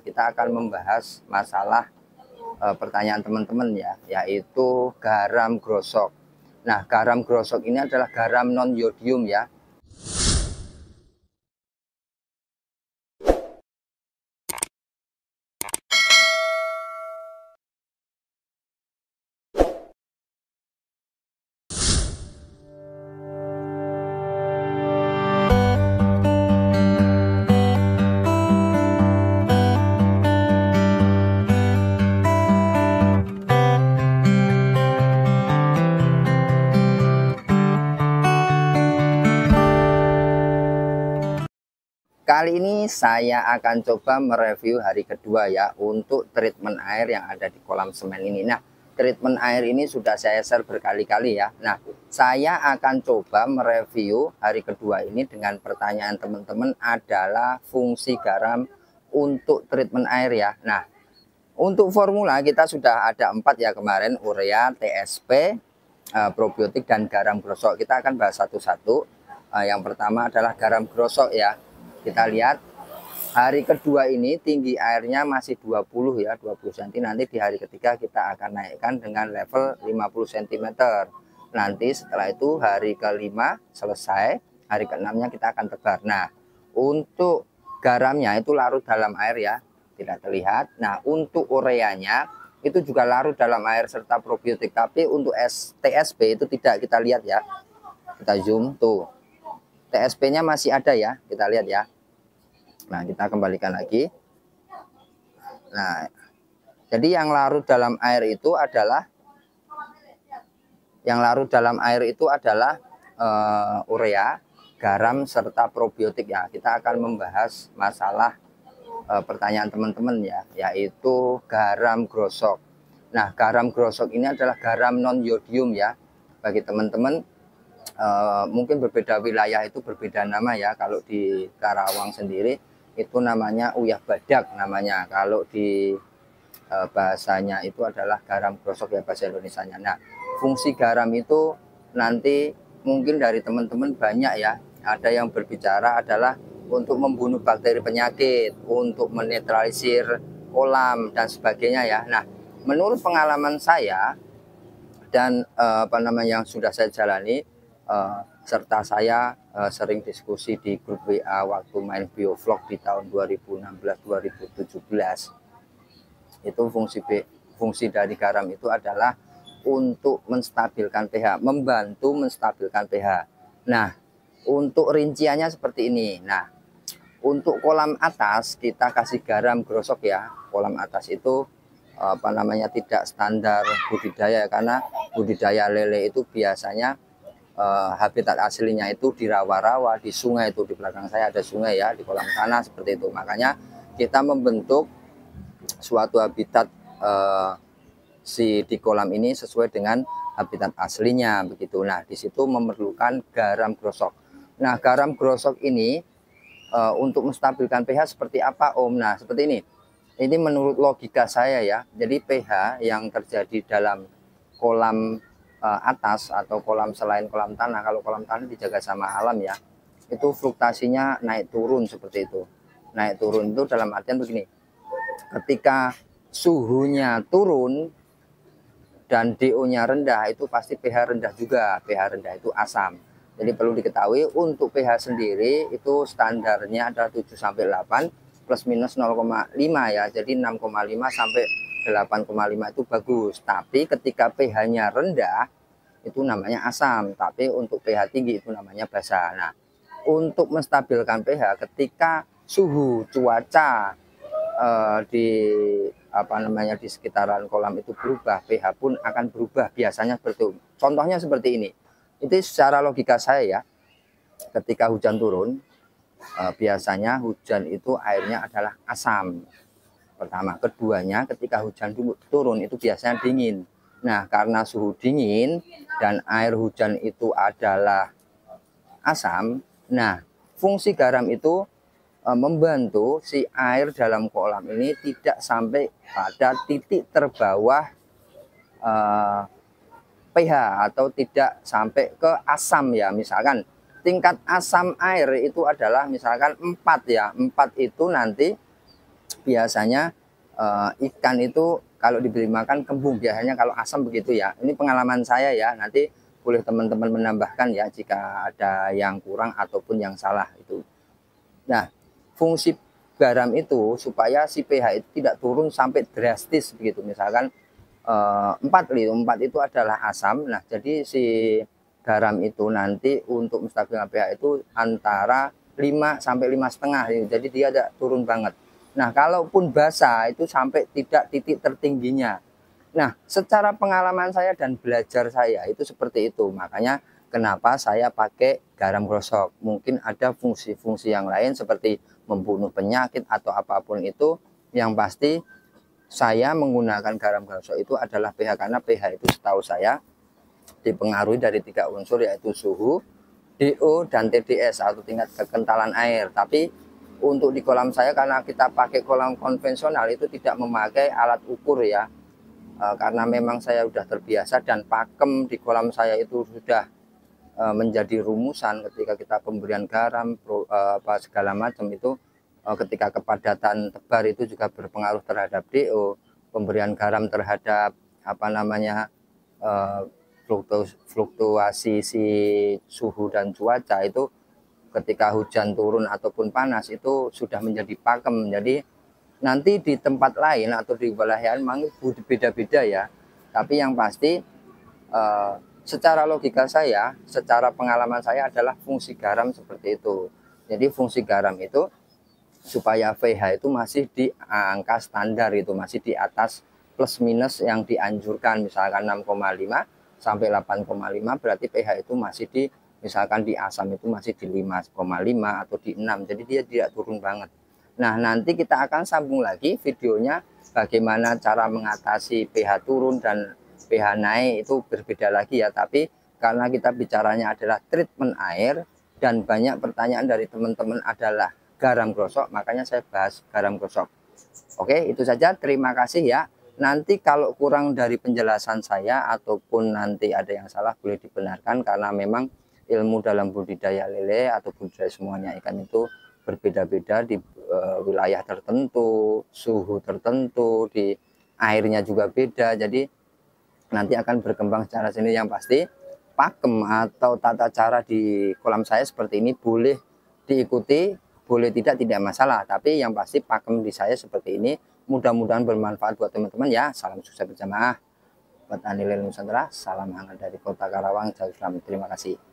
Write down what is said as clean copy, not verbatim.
kita akan membahas masalah pertanyaan teman-teman ya, yaitu garam grosok. Nah, garam grosok ini adalah garam non yodium ya. Kali ini saya akan coba mereview hari kedua ya untuk treatment air yang ada di kolam semen ini. Nah, treatment air ini sudah saya share berkali-kali ya. Nah, saya akan coba mereview hari kedua ini dengan pertanyaan teman-teman adalah fungsi garam untuk treatment air ya. Nah, untuk formula kita sudah ada 4 ya kemarin, urea, TSP, probiotik, dan garam grosok. Kita akan bahas satu-satu. Yang pertama adalah garam grosok ya. Kita lihat hari kedua ini tinggi airnya masih 20 ya, 20 cm. Nanti di hari ketiga kita akan naikkan dengan level 50 cm. Nanti setelah itu hari kelima selesai, hari keenamnya kita akan tebar. Nah, untuk garamnya itu larut dalam air ya, tidak terlihat. Nah, untuk ureanya itu juga larut dalam air serta probiotik. Tapi untuk TSP itu tidak kita lihat ya. Kita zoom tuh. TSP-nya masih ada ya, kita lihat ya. Nah, kita kembalikan lagi. Nah, jadi yang larut dalam air itu adalah urea, garam serta probiotik ya. Kita akan membahas masalah pertanyaan teman-teman ya, yaitu garam grosok. Nah, garam grosok ini adalah garam non yodium ya. Bagi teman-teman mungkin berbeda wilayah itu berbeda nama ya. Kalau di Karawang sendiri itu namanya uyah badak namanya. Kalau di bahasanya itu adalah garam grosok ya, bahasa Indonesianya. Nah, fungsi garam itu nanti mungkin dari teman-teman banyak ya. Ada yang berbicara adalah untuk membunuh bakteri penyakit, untuk menetralisir kolam dan sebagainya ya. Nah, menurut pengalaman saya dan yang sudah saya jalani, serta saya sering diskusi di grup WA waktu main biovlog di tahun 2016-2017. Itu fungsi dari garam itu adalah untuk menstabilkan pH, membantu menstabilkan pH. Nah, untuk rinciannya seperti ini. Nah, untuk kolam atas kita kasih garam grosok ya. Kolam atas itu tidak standar budidaya, karena budidaya lele itu biasanya habitat aslinya itu di rawa-rawa, di sungai. Itu di belakang saya ada sungai ya, di kolam sana seperti itu. Makanya kita membentuk suatu habitat di kolam ini sesuai dengan habitat aslinya begitu. Nah, di situ memerlukan garam grosok. Nah, garam grosok ini untuk menstabilkan pH seperti apa Om? Nah, seperti ini. Ini menurut logika saya ya. Jadi pH yang terjadi dalam kolam atas atau kolam selain kolam tanah, kalau kolam tanah dijaga sama alam ya, itu fluktuasinya naik turun seperti itu. Naik turun itu dalam artian begini, ketika suhunya turun dan DO-nya rendah, itu pasti pH rendah juga. pH rendah itu asam. Jadi perlu diketahui untuk pH sendiri itu standarnya adalah 7-8 plus minus 0,5 ya. Jadi 6,5 sampai 8,5 itu bagus. Tapi ketika pH-nya rendah itu namanya asam. Tapi untuk pH tinggi itu namanya basa. Nah, untuk menstabilkan pH ketika suhu cuaca di di sekitaran kolam itu berubah, pH pun akan berubah biasanya seperti itu. Contohnya seperti ini. Itu secara logika saya ya. Ketika hujan turun, biasanya hujan itu airnya adalah asam. Pertama, keduanya ketika hujan turun itu biasanya dingin. Nah, karena suhu dingin dan air hujan itu adalah asam, nah fungsi garam itu membantu si air dalam kolam ini tidak sampai pada titik terbawah pH atau tidak sampai ke asam ya. Misalkan tingkat asam air itu adalah misalkan 4 ya. 4 itu nanti biasanya ikan itu kalau diberi makan kembung, biasanya kalau asam begitu ya. Ini pengalaman saya ya, nanti boleh teman-teman menambahkan ya jika ada yang kurang ataupun yang salah itu. Nah, fungsi garam itu supaya si pH itu tidak turun sampai drastis begitu. Misalkan 4 gitu, 4 itu adalah asam. Nah, jadi si garam itu nanti untuk menstabilkan pH itu antara 5 sampai 5,5 gitu. Jadi dia tidak turun banget. Nah, kalaupun basah itu sampai tidak titik tertingginya. Nah, secara pengalaman saya dan belajar saya itu seperti itu. Makanya kenapa saya pakai garam grosok. Mungkin ada fungsi-fungsi yang lain seperti membunuh penyakit atau apapun itu. Yang pasti saya menggunakan garam grosok itu adalah pH, karena pH itu setahu saya dipengaruhi dari 3 unsur, yaitu suhu, DO, dan TDS atau tingkat kekentalan air. Tapi untuk di kolam saya, karena kita pakai kolam konvensional, itu tidak memakai alat ukur ya. Karena memang saya sudah terbiasa dan pakem di kolam saya itu sudah menjadi rumusan ketika kita pemberian garam apa segala macam itu. Ketika kepadatan tebar itu juga berpengaruh terhadap DO, pemberian garam terhadap apa namanya fluktuasi si suhu dan cuaca itu, ketika hujan turun ataupun panas itu sudah menjadi pakem. Jadi nanti di tempat lain atau di wilayah lain memang beda-beda ya, tapi yang pasti secara logika saya, secara pengalaman saya adalah fungsi garam seperti itu. Jadi fungsi garam itu supaya pH itu masih di angka standar, itu masih di atas plus minus yang dianjurkan, misalkan 6,5 sampai 8,5 berarti pH itu masih di, misalkan di asam itu masih di 5,5 atau di 6, jadi dia tidak turun banget. Nah, nanti kita akan sambung lagi videonya bagaimana cara mengatasi pH turun dan pH naik, itu berbeda lagi ya. Tapi karena kita bicaranya adalah treatment air dan banyak pertanyaan dari teman-teman adalah garam grosok, makanya saya bahas garam grosok. Oke, itu saja. Terima kasih ya. Nanti kalau kurang dari penjelasan saya ataupun nanti ada yang salah boleh dibenarkan, karena memang ilmu dalam budidaya lele atau budidaya semuanya ikan itu berbeda-beda di wilayah tertentu, suhu tertentu, di airnya juga beda. Jadi nanti akan berkembang secara sendiri. Yang pasti pakem atau tata cara di kolam saya seperti ini boleh diikuti, boleh tidak masalah. Tapi yang pasti pakem di saya seperti ini. Mudah-mudahan bermanfaat buat teman-teman ya. Salam sukses berjamaah buat Tani Lele Nusantara. Salam hangat dari Kota Karawang. Terima kasih.